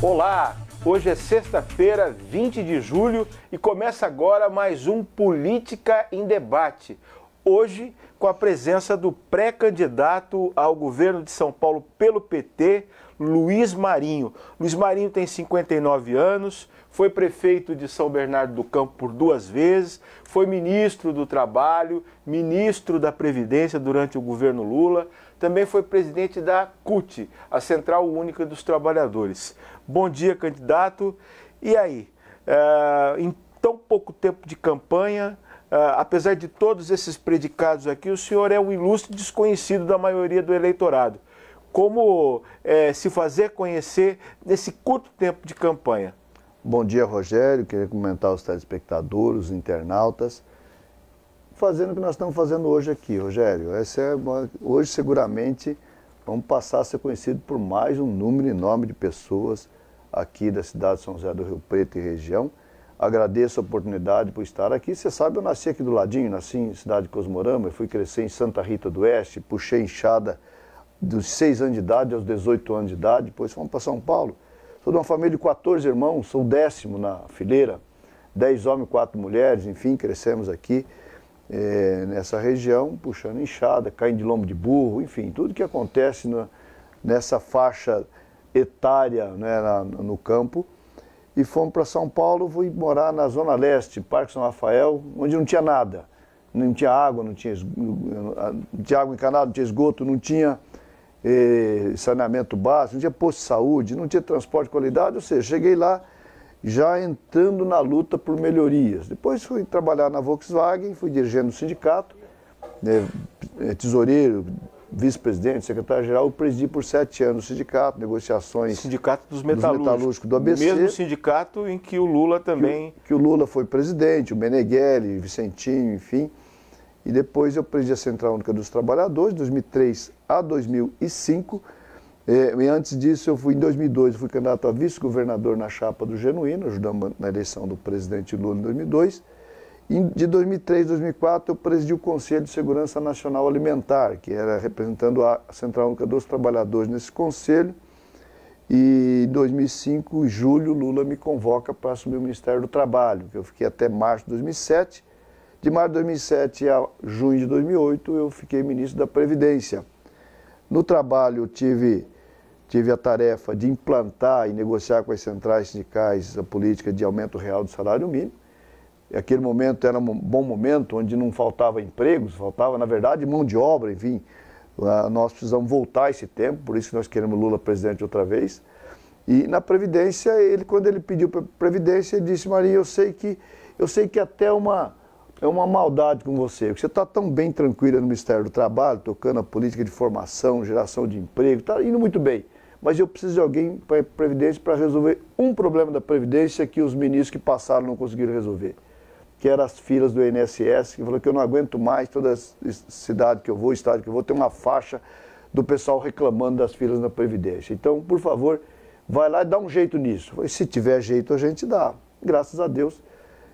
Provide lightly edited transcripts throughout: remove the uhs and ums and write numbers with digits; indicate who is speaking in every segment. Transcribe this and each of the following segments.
Speaker 1: Olá, hoje é sexta-feira, 20 de julho e começa agora mais um Política em Debate. Hoje com a presença do pré-candidato ao governo de São Paulo pelo PT, Luiz Marinho. Luiz Marinho tem 59 anos, foi prefeito de São Bernardo do Campo por 2 vezes, foi ministro do Trabalho, ministro da Previdência durante o governo Lula, também foi presidente da CUT, a Central Única dos Trabalhadores. Bom dia, candidato. E aí, em tão pouco tempo de campanha, apesar de todos esses predicados aqui, o senhor é um ilustre desconhecido da maioria do eleitorado. Como se fazer conhecer nesse curto tempo de campanha?
Speaker 2: Bom dia, Rogério. Queria cumprimentar os telespectadores, os internautas, fazendo o que nós estamos fazendo hoje aqui, Rogério. Hoje, seguramente, vamos passar a ser conhecido por mais um número enorme de pessoas aqui da cidade de São José do Rio Preto e região. Agradeço a oportunidade por estar aqui. Você sabe, eu nasci aqui do ladinho, nasci em cidade de Cosmorama, fui crescer em Santa Rita do Oeste, puxei enxada dos 6 anos de idade aos 18 anos de idade, depois fomos para São Paulo. Sou de uma família de 14 irmãos, sou o 10º na fileira, 10 homens, 4 mulheres, enfim, crescemos aqui nessa região, puxando enxada, caindo de lombo de burro, enfim, tudo que acontece nessa faixa etária, né, no campo. E fomos para São Paulo, fui morar na Zona Leste, Parque São Rafael, onde não tinha nada. Não tinha água, não tinha água encanada, não tinha esgoto, não tinha saneamento básico, não tinha posto de saúde, não tinha transporte de qualidade, ou seja, cheguei lá já entrando na luta por melhorias. Depois fui trabalhar na Volkswagen, fui dirigendo o sindicato, tesoureiro, vice-presidente, secretário-geral, eu presidi por 7 anos o sindicato, negociações...
Speaker 1: Sindicato dos Metalúrgicos
Speaker 2: do ABC.
Speaker 1: O mesmo sindicato em que o Lula também...
Speaker 2: Que o Lula foi presidente, o Meneghelli, Vicentinho, enfim. E depois eu presidi a Central Única dos Trabalhadores, de 2003 a 2005. E antes disso, em 2002, eu fui candidato a vice-governador na chapa do Genuíno, ajudando na eleição do presidente Lula em 2002. E de 2003 a 2004, eu presidi o Conselho de Segurança Nacional Alimentar, que era representando a Central Única dos Trabalhadores nesse conselho. E em 2005, em julho, Lula me convoca para assumir o Ministério do Trabalho, que eu fiquei até março de 2007. De março de 2007 a junho de 2008, eu fiquei ministro da Previdência. No trabalho, tive a tarefa de implantar e negociar com as centrais sindicais a política de aumento real do salário mínimo. E aquele momento era um bom momento, onde não faltava empregos, faltava, na verdade, mão de obra, enfim. Nós precisamos voltar a esse tempo, por isso que nós queremos Lula presidente outra vez. E na Previdência, quando ele pediu para a Previdência, ele disse: Marinho, eu sei que até é uma maldade com você, porque você está tão bem tranquila no Ministério do Trabalho, tocando a política de formação, geração de emprego, está indo muito bem. Mas eu preciso de alguém para a Previdência para resolver um problema da Previdência que os ministros que passaram não conseguiram resolver, que eram as filas do INSS, que falou que eu não aguento mais, toda cidade que eu vou, estado que eu vou, ter uma faixa do pessoal reclamando das filas na Previdência. Então, por favor, vai lá e dá um jeito nisso. Se tiver jeito, a gente dá. Graças a Deus,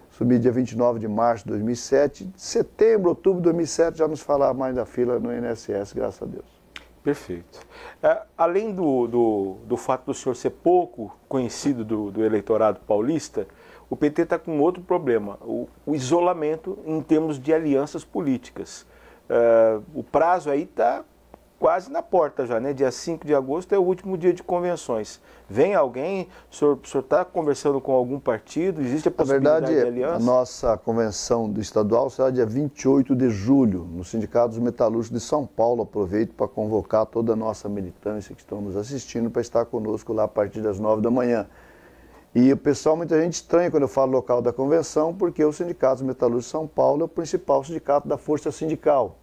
Speaker 2: subi dia 29 de março de 2007, setembro, outubro de 2007, já nos falava mais da fila no INSS, graças a Deus.
Speaker 1: Perfeito. Além do fato do senhor ser pouco conhecido do eleitorado paulista, o PT está com outro problema, o isolamento em termos de alianças políticas. O prazo aí está quase na porta já, né? Dia 5 de agosto é o último dia de convenções. Vem alguém? O senhor está conversando com algum partido? Existe a possibilidade de aliança?
Speaker 2: A nossa convenção do estadual será dia 28 de julho, no Sindicato dos Metalúrgicos de São Paulo. Aproveito para convocar toda a nossa militância que estão nos assistindo para estar conosco lá a partir das 9 da manhã. E o pessoal, muita gente estranha quando eu falo local da convenção, porque o Sindicato dos Metalúrgicos de São Paulo é o principal sindicato da força sindical.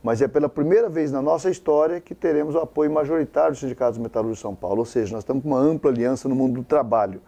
Speaker 2: Mas é pela primeira vez na nossa história que teremos o apoio majoritário dos sindicatos metalúrgicos de São Paulo. Ou seja, nós estamos com uma ampla aliança no mundo do trabalho.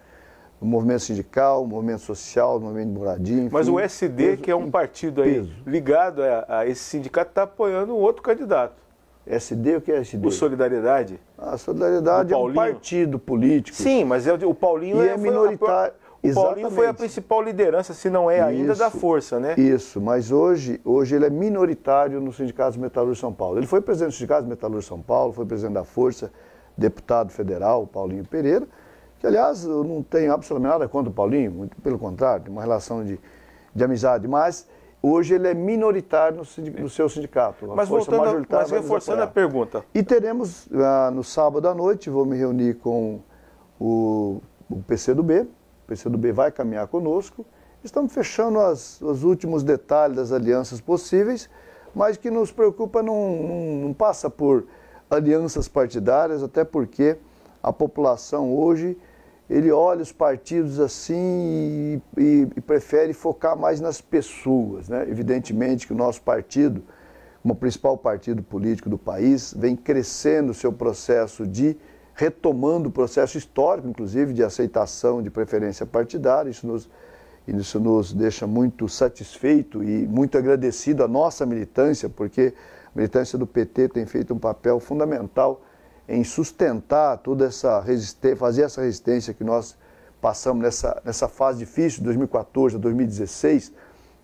Speaker 2: No movimento sindical, no movimento social, no movimento de moradia, enfim.
Speaker 1: Mas o SD, que é um partido aí ligado a esse sindicato, está apoiando um outro candidato.
Speaker 2: SD, o que é SD?
Speaker 1: O Solidariedade?
Speaker 2: A Solidariedade é um partido político.
Speaker 1: Sim, mas o Paulinho
Speaker 2: é minoritário.
Speaker 1: O Paulinho foi a principal liderança, se não é ainda, da força, né?
Speaker 2: Isso, mas hoje ele é minoritário no Sindicato dos Metalúrgicos de São Paulo. Ele foi presidente do Sindicato dos Metalúrgicos de São Paulo, foi presidente da Força, deputado federal, Paulinho Pereira, que, aliás, eu não tenho absolutamente nada contra o Paulinho, muito pelo contrário, tem uma relação de amizade, mas hoje ele é minoritário no seu sindicato.
Speaker 1: Mas reforçando a pergunta.
Speaker 2: E teremos, no sábado à noite, vou me reunir com o PCdoB. O PCdoB vai caminhar conosco. Estamos fechando os últimos detalhes das alianças possíveis, mas que nos preocupa não passa por alianças partidárias, até porque a população hoje, ele olha os partidos assim e prefere focar mais nas pessoas, né? Evidentemente que o nosso partido, como principal partido político do país, vem crescendo o seu processo retomando o processo histórico, inclusive, de aceitação de preferência partidária. Isso nos deixa muito satisfeito e muito agradecido à nossa militância, porque a militância do PT tem feito um papel fundamental em sustentar toda essa resistência, fazer essa resistência que nós passamos nessa fase difícil, de 2014 a 2016.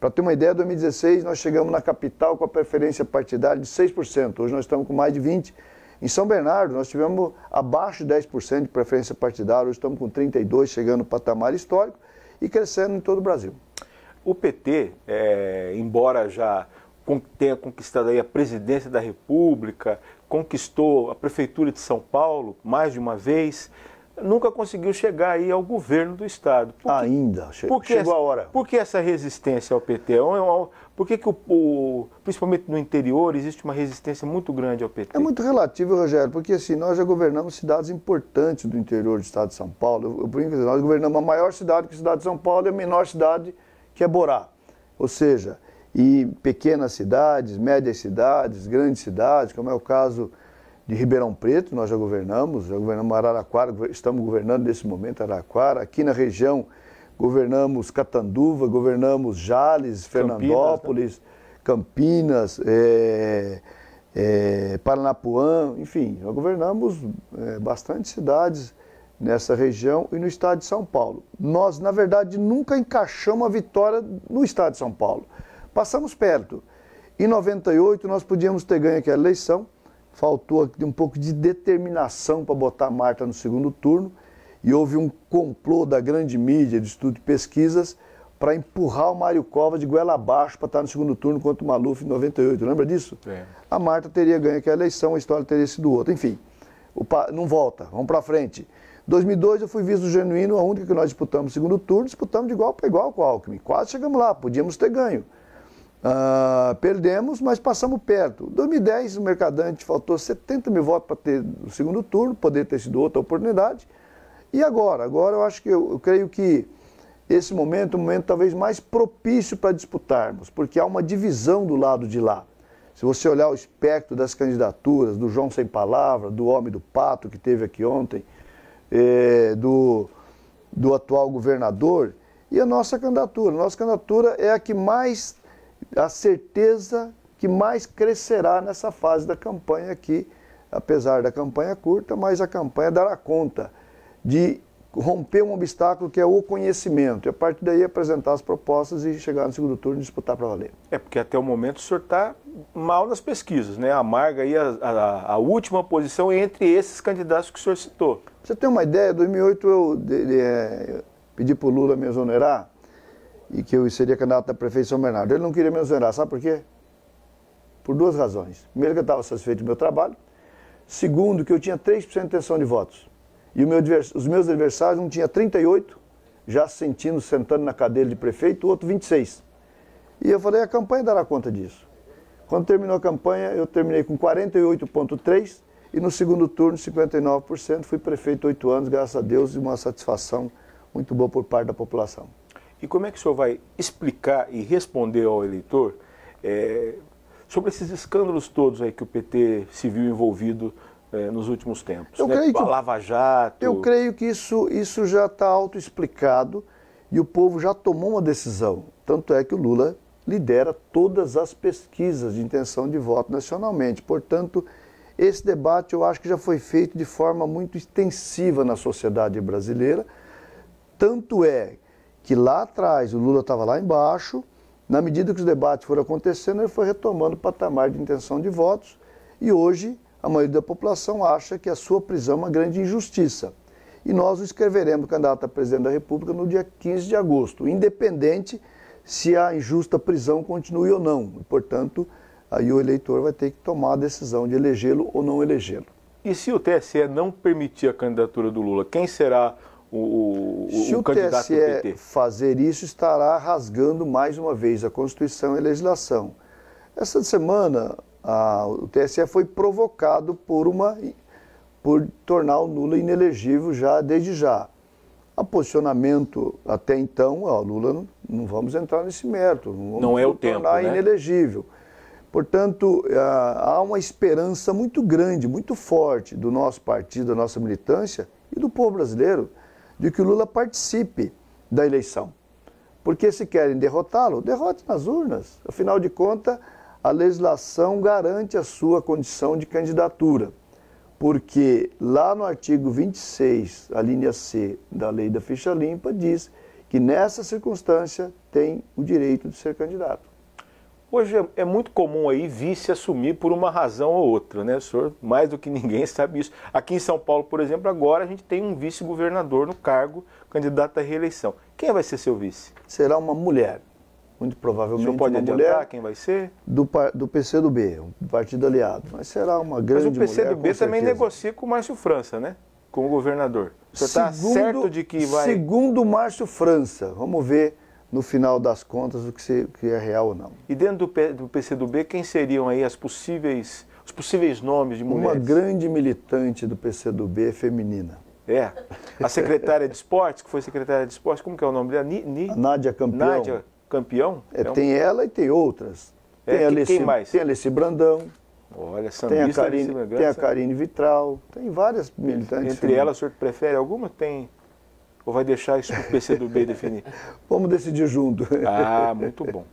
Speaker 2: Para ter uma ideia, em 2016 nós chegamos na capital com a preferência partidária de 6%, hoje nós estamos com mais de 20%. Em São Bernardo, nós tivemos abaixo de 10% de preferência partidária, hoje estamos com 32%, chegando no patamar histórico e crescendo em todo o Brasil.
Speaker 1: O PT, embora já tenha conquistado aí a presidência da República, conquistou a Prefeitura de São Paulo mais de uma vez, nunca conseguiu chegar aí ao governo do Estado. Chegou a hora. Por que essa resistência ao PT? Por que principalmente no interior, existe uma resistência muito grande ao PT?
Speaker 2: É muito relativo, Rogério, porque assim, nós já governamos cidades importantes do interior do Estado de São Paulo. Nós governamos a maior cidade que a cidade de São Paulo e a menor cidade que é Borá. Ou seja, e pequenas cidades, médias cidades, grandes cidades, como é o caso de Ribeirão Preto, nós já governamos Araraquara, estamos governando nesse momento Araraquara. Aqui na região governamos Catanduva, governamos Jales, Fernandópolis, Campinas, Paranapuã, enfim, nós governamos bastante cidades nessa região e no estado de São Paulo. Nós, na verdade, nunca encaixamos a vitória no estado de São Paulo. Passamos perto. Em 98 nós podíamos ter ganho aquela eleição, faltou um pouco de determinação para botar a Marta no segundo turno e houve um complô da grande mídia de estudo e pesquisas para empurrar o Mário Covas de goela abaixo para estar no segundo turno contra o Maluf em 98. Lembra disso? A Marta teria ganho aquela eleição, a história teria sido outra. Enfim, não volta, vamos para frente. 2002 eu fui vice genuíno, a única que nós disputamos no segundo turno, disputamos de igual para igual com o Alckmin. Quase chegamos lá, podíamos ter ganho. Perdemos, mas passamos perto. 2010, o Mercadante faltou 70 mil votos para ter o segundo turno, poderia ter sido outra oportunidade. E agora? Agora eu acho que eu creio que esse momento é um momento talvez mais propício para disputarmos, porque há uma divisão do lado de lá. Se você olhar o espectro das candidaturas, do João Sem Palavra, do Homem do Pato, que teve aqui ontem, do atual governador, e a nossa candidatura é a que mais, a certeza que mais crescerá nessa fase da campanha aqui, apesar da campanha curta, mas a campanha dará conta de romper um obstáculo que é o conhecimento. E a partir daí apresentar as propostas e chegar no segundo turno e disputar para valer.
Speaker 1: É porque até o momento o senhor está mal nas pesquisas, né? Amarga aí a última posição entre esses candidatos que o senhor citou.
Speaker 2: Você tem uma ideia? Em 2008 eu pedi para o Lula me exonerar e que eu seria candidato a prefeito de São Bernardo. Ele não queria me exonerar, sabe por quê? Por duas razões. Primeiro, que eu estava satisfeito do meu trabalho. Segundo, que eu tinha 3% de intenção de votos. E os meus adversários, um tinha 38, já sentando na cadeira de prefeito, o outro 26. E eu falei, a campanha dará conta disso. Quando terminou a campanha, eu terminei com 48,3% e no segundo turno, 59%. Fui prefeito 8 anos, graças a Deus, e uma satisfação muito boa por parte da população.
Speaker 1: E como é que o senhor vai explicar e responder ao eleitor sobre esses escândalos todos aí que o PT se viu envolvido nos últimos tempos?
Speaker 2: Eu creio que
Speaker 1: a Lava Jato...
Speaker 2: Eu creio que isso já está autoexplicado e o povo já tomou uma decisão. Tanto é que o Lula lidera todas as pesquisas de intenção de voto nacionalmente. Portanto, esse debate eu acho que já foi feito de forma muito extensiva na sociedade brasileira. Tanto é que lá atrás o Lula estava lá embaixo, na medida que os debates foram acontecendo, ele foi retomando o patamar de intenção de votos e hoje a maioria da população acha que a sua prisão é uma grande injustiça. E nós o escreveremos candidato a presidente da República no dia 15 de agosto, independente se a injusta prisão continue ou não. E, portanto, aí o eleitor vai ter que tomar a decisão de elegê-lo ou não elegê-lo.
Speaker 1: E se o TSE não permitir a candidatura do Lula, quem será o candidato do PT?
Speaker 2: Se o TSE fazer isso, estará rasgando mais uma vez a Constituição e a legislação. Essa semana, o TSE foi provocado por tornar o Lula inelegível desde já. O posicionamento até então, Lula, não vamos entrar nesse mérito,
Speaker 1: não é o tempo,
Speaker 2: tornar
Speaker 1: né?
Speaker 2: inelegível. Portanto, há uma esperança muito grande, muito forte do nosso partido, da nossa militância e do povo brasileiro, de que o Lula participe da eleição. Porque se querem derrotá-lo, derrote nas urnas. Afinal de contas, a legislação garante a sua condição de candidatura. Porque lá no artigo 26, a linha C da lei da ficha limpa, diz que nessa circunstância tem o direito de ser candidato.
Speaker 1: Hoje é muito comum aí vice assumir por uma razão ou outra, né? O senhor, mais do que ninguém, sabe isso. Aqui em São Paulo, por exemplo, agora a gente tem um vice-governador no cargo, candidato à reeleição. Quem vai ser seu vice?
Speaker 2: Será uma mulher, muito provavelmente.
Speaker 1: O senhor pode adiantar quem vai ser?
Speaker 2: Do PCdoB, um partido aliado. Mas será uma grande mulher.
Speaker 1: Mas o PCdoB também negocia com o Márcio França, né? Com o governador. O senhor está certo de que vai...
Speaker 2: Segundo o Márcio França, vamos ver no final das contas o que é real ou não.
Speaker 1: E dentro do PCdoB, quem seriam aí os possíveis nomes de mulheres?
Speaker 2: Uma grande militante do PCdoB feminina.
Speaker 1: É. A secretária de esportes, que foi secretária de esportes, como que é o nome dela?
Speaker 2: A Nádia Campeão.
Speaker 1: Nádia Campeão?
Speaker 2: Tem ela e tem outras.
Speaker 1: Quem mais?
Speaker 2: Tem a Alessi Brandão.
Speaker 1: Olha,
Speaker 2: tem a Karine Vitral. Tem várias militantes.
Speaker 1: Entre elas, o senhor prefere alguma? Tem... Ou vai deixar isso para o PCdoB definir?
Speaker 2: Vamos decidir junto.
Speaker 1: Ah, muito bom.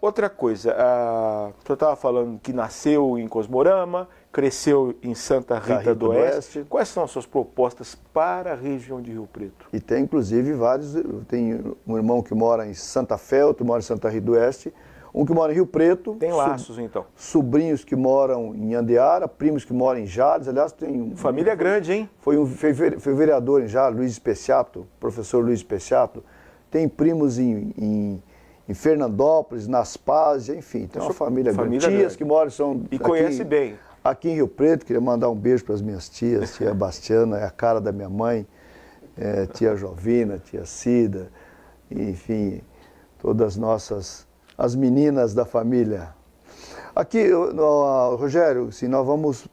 Speaker 1: Outra coisa, o senhor estava falando que nasceu em Cosmorama, cresceu em Santa Rita do Oeste. Quais são as suas propostas para a região de Rio Preto?
Speaker 2: E tem, inclusive, vários. Tem um irmão que mora em Santa Fé, outro mora em Santa Rita do Oeste, um que mora em Rio Preto.
Speaker 1: Tem laços, então?
Speaker 2: Sobrinhos que moram em Andeara, primos que moram em Jales. Aliás, tem
Speaker 1: família grande, hein?
Speaker 2: Foi vereador em Jales, Luiz Especiato, professor Luiz Especiato. Tem primos em Fernandópolis, Nas Paz, enfim, tem uma família grande. Tias que moram
Speaker 1: e conhece bem.
Speaker 2: Aqui em Rio Preto. Queria mandar um beijo para as minhas tias, tia Bastiana, é a cara da minha mãe, tia Jovina, tia Cida, enfim, todas as meninas da família. Aqui, Rogério, se nós vamos,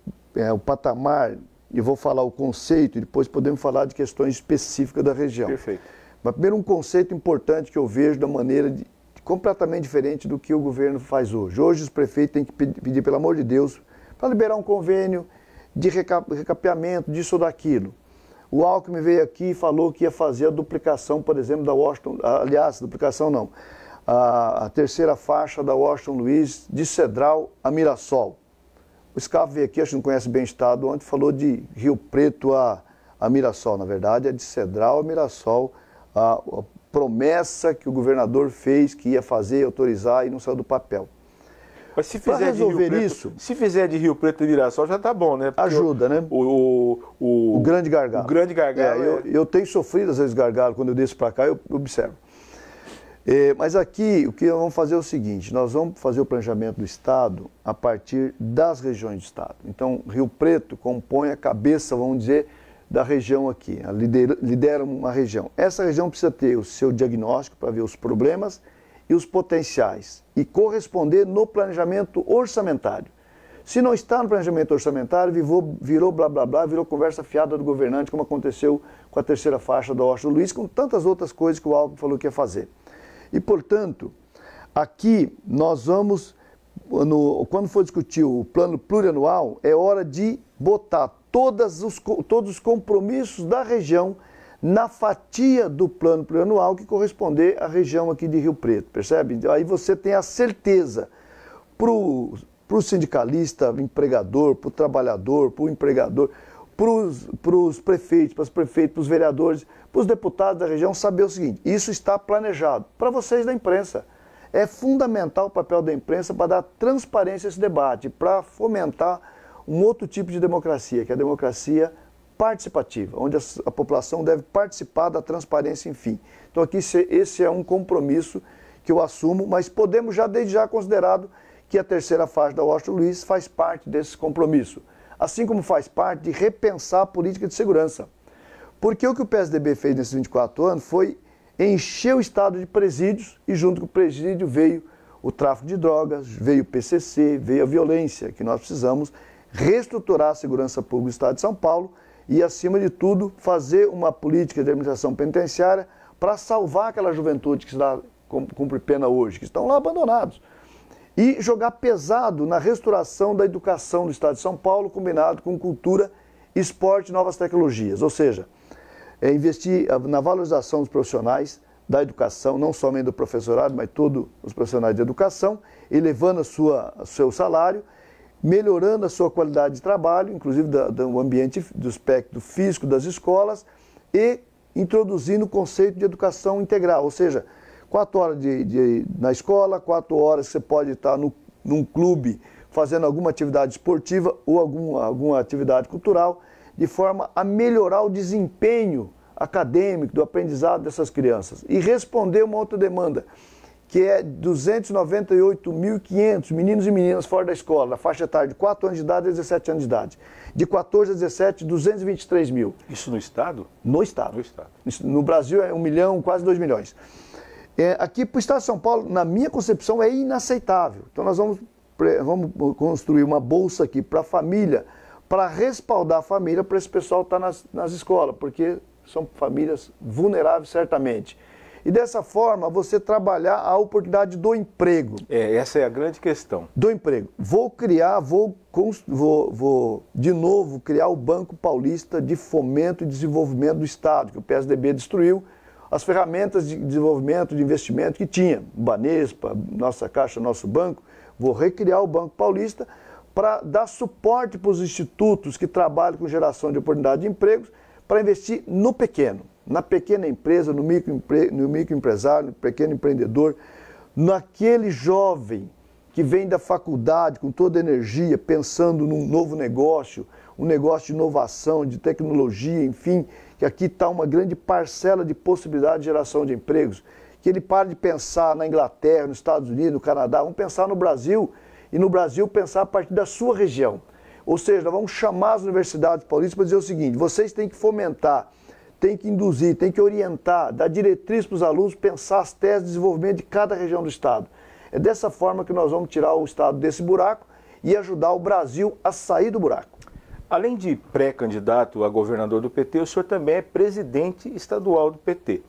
Speaker 2: o patamar, e vou falar o conceito, e depois podemos falar de questões específicas da região.
Speaker 1: Perfeito.
Speaker 2: Mas primeiro um conceito importante que eu vejo da maneira completamente diferente do que o governo faz hoje. Hoje os prefeitos têm que pedir, pelo amor de Deus, para liberar um convênio de recapeamento, disso ou daquilo. O Alckmin veio aqui e falou que ia fazer a duplicação, por exemplo, da Washington, aliás, duplicação não, a terceira faixa da Washington Luiz, de Cedral a Mirassol. O Scarpa veio aqui, acho que não conhece bem o estado, ontem falou de Rio Preto a a Mirassol, na verdade, é de Cedral a Mirassol, a promessa que o governador fez que ia fazer, autorizar e não saiu do papel.
Speaker 1: Mas se fizer resolver isso, se fizer de Rio Preto e Mirassol já tá bom, né? Porque
Speaker 2: ajuda, né?
Speaker 1: O
Speaker 2: grande gargalo.
Speaker 1: O grande gargalo.
Speaker 2: Eu tenho sofrido às vezes gargalo, quando eu desço para cá eu observo. Mas aqui o que nós vamos fazer é o seguinte, nós vamos fazer o planejamento do Estado a partir das regiões do Estado. Então, Rio Preto compõe a cabeça, vamos dizer, da região aqui, lidera uma região. Essa região precisa ter o seu diagnóstico para ver os problemas e os potenciais e corresponder no planejamento orçamentário. Se não está no planejamento orçamentário, virou blá blá blá, virou conversa fiada do governante, como aconteceu com a terceira faixa do Washington Luiz, com tantas outras coisas que o Alckmin falou que ia fazer. E, portanto, aqui nós vamos, quando for discutir o plano plurianual, é hora de botar todos os compromissos da região na fatia do plano plurianual que corresponder à região aqui de Rio Preto, percebe? Aí você tem a certeza para o sindicalista, empregador, para o trabalhador, para o empregador, para os prefeitos, para os prefeitos, para os vereadores, para os deputados da região saber o seguinte, isso está planejado. Para vocês da imprensa, é fundamental o papel da imprensa para dar transparência a esse debate, para fomentar um outro tipo de democracia, que é a democracia participativa, onde a população deve participar da transparência, enfim. Então aqui esse é um compromisso que eu assumo, mas podemos já desde já considerado que a terceira fase da Washington Luiz faz parte desse compromisso, assim como faz parte de repensar a política de segurança. Porque o que o PSDB fez nesses 24 anos foi encher o estado de presídios e junto com o presídio veio o tráfico de drogas, veio o PCC, veio a violência, que nós precisamos reestruturar a segurança pública do estado de São Paulo e, acima de tudo, fazer uma política de administração penitenciária para salvar aquela juventude que cumpre pena hoje, que estão lá abandonados. E jogar pesado na restauração da educação do estado de São Paulo, combinado com cultura, esporte e novas tecnologias. Ou seja, investir na valorização dos profissionais da educação, não somente do professorado, mas todos os profissionais de educação, elevando o seu salário, melhorando a sua qualidade de trabalho, inclusive do ambiente, do aspecto físico das escolas, e introduzindo o conceito de educação integral, ou seja, 4 horas na escola, 4 horas você pode estar num clube fazendo alguma atividade esportiva ou alguma atividade cultural, de forma a melhorar o desempenho acadêmico, do aprendizado dessas crianças. E responder uma outra demanda, que é 298.500 meninos e meninas fora da escola, na faixa etária de 4 anos de idade a 17 anos de idade. De 14 a 17, 223 mil.
Speaker 1: Isso no Estado?
Speaker 2: No Estado.
Speaker 1: No Estado.
Speaker 2: No Brasil é 1 milhão, quase 2 milhões. Aqui para o Estado de São Paulo, na minha concepção, é inaceitável. Então nós vamos construir uma bolsa aqui para a família, para respaldar a família, para esse pessoal estar nas escolas, porque são famílias vulneráveis, certamente. E dessa forma, você trabalhar a oportunidade do emprego.
Speaker 1: Essa é a grande questão.
Speaker 2: Do emprego. Vou de novo criar o Banco Paulista de Fomento e Desenvolvimento do Estado, que o PSDB destruiu, as ferramentas de desenvolvimento, de investimento que tinha, Banespa, nossa Caixa, nosso banco. Vou recriar o Banco Paulista para dar suporte para os institutos que trabalham com geração de oportunidade de empregos, para investir no pequeno, na pequena empresa, no microempresário, no pequeno empreendedor, naquele jovem que vem da faculdade com toda a energia, pensando num novo negócio, um negócio de inovação, de tecnologia, enfim, que aqui está uma grande parcela de possibilidade de geração de empregos, que ele pare de pensar na Inglaterra, nos Estados Unidos, no Canadá, vamos pensar no Brasil, e no Brasil pensar a partir da sua região. Ou seja, nós vamos chamar as universidades paulistas para dizer o seguinte, vocês têm que fomentar, têm que induzir, têm que orientar, dar diretriz para os alunos, pensar as teses de desenvolvimento de cada região do Estado. É dessa forma que nós vamos tirar o Estado desse buraco e ajudar o Brasil a sair do buraco.
Speaker 1: Além de pré-candidato a governador do PT, o senhor também é presidente estadual do PT.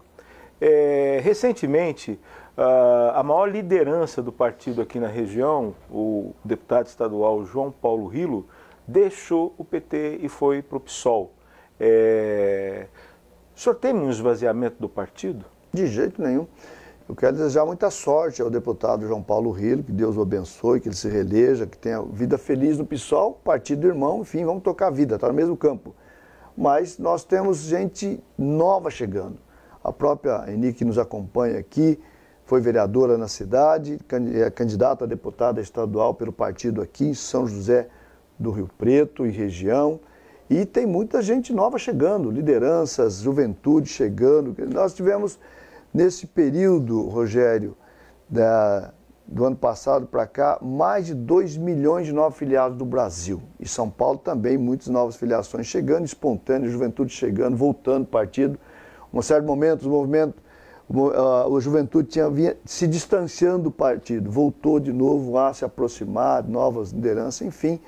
Speaker 1: Recentemente, a maior liderança do partido aqui na região, o deputado estadual João Paulo Rilo, deixou o PT e foi para o PSOL. O senhor teme um esvaziamento do partido?
Speaker 2: De jeito nenhum. Eu quero desejar muita sorte ao deputado João Paulo Rilo, que Deus o abençoe, que ele se reeleja, que tenha vida feliz no PSOL, partido irmão, enfim, vamos tocar a vida, está no mesmo campo. mas nós temos gente nova chegando. A própria Eni, que nos acompanha aqui, foi vereadora na cidade, é candidata a deputada estadual pelo partido aqui em São José do Rio Preto e região. E tem muita gente nova chegando, lideranças, juventude chegando. Nós tivemos, nesse período, Rogério, do ano passado para cá, mais de 2 milhões de novos filiados do Brasil. E São Paulo também, muitas novas filiações chegando, espontâneas, juventude chegando, voltando ao partido. Um certo momento, a juventude vinha se distanciando do partido, voltou de novo a se aproximar, novas lideranças, enfim.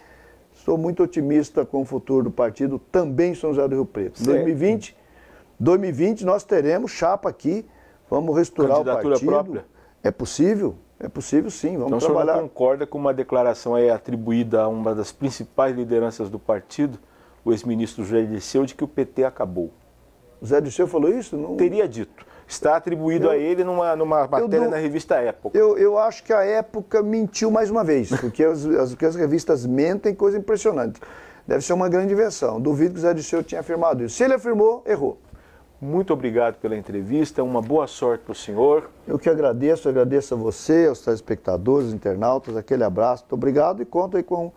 Speaker 2: Estou muito otimista com o futuro do partido, também em São José do Rio Preto. Em 2020 nós teremos chapa aqui, vamos restaurar o partido.
Speaker 1: Candidatura própria?
Speaker 2: É possível sim, vamos
Speaker 1: então,
Speaker 2: trabalhar.
Speaker 1: O senhor não concorda com uma declaração aí atribuída a uma das principais lideranças do partido, o ex-ministro José Dirceu, de que o PT acabou?
Speaker 2: O Zé Dirceu falou isso? Não...
Speaker 1: Teria dito. Está atribuído a ele numa matéria na revista Época.
Speaker 2: Eu acho que a Época mentiu mais uma vez, porque as revistas mentem, coisa impressionante. Deve ser uma grande invenção. Duvido que o Zé Dirceu tinha afirmado isso. Se ele afirmou, errou.
Speaker 1: Muito obrigado pela entrevista, uma boa sorte para o senhor.
Speaker 2: Eu que agradeço a você, aos telespectadores, internautas, aquele abraço. Muito obrigado e conto aí com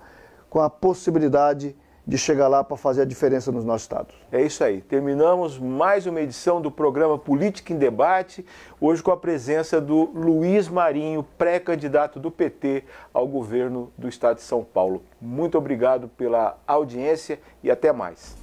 Speaker 2: a possibilidade de chegar lá para fazer a diferença nos nossos estados.
Speaker 1: É isso aí. Terminamos mais uma edição do programa Política em Debate, hoje com a presença do Luiz Marinho, pré-candidato do PT ao governo do estado de São Paulo. Muito obrigado pela audiência e até mais.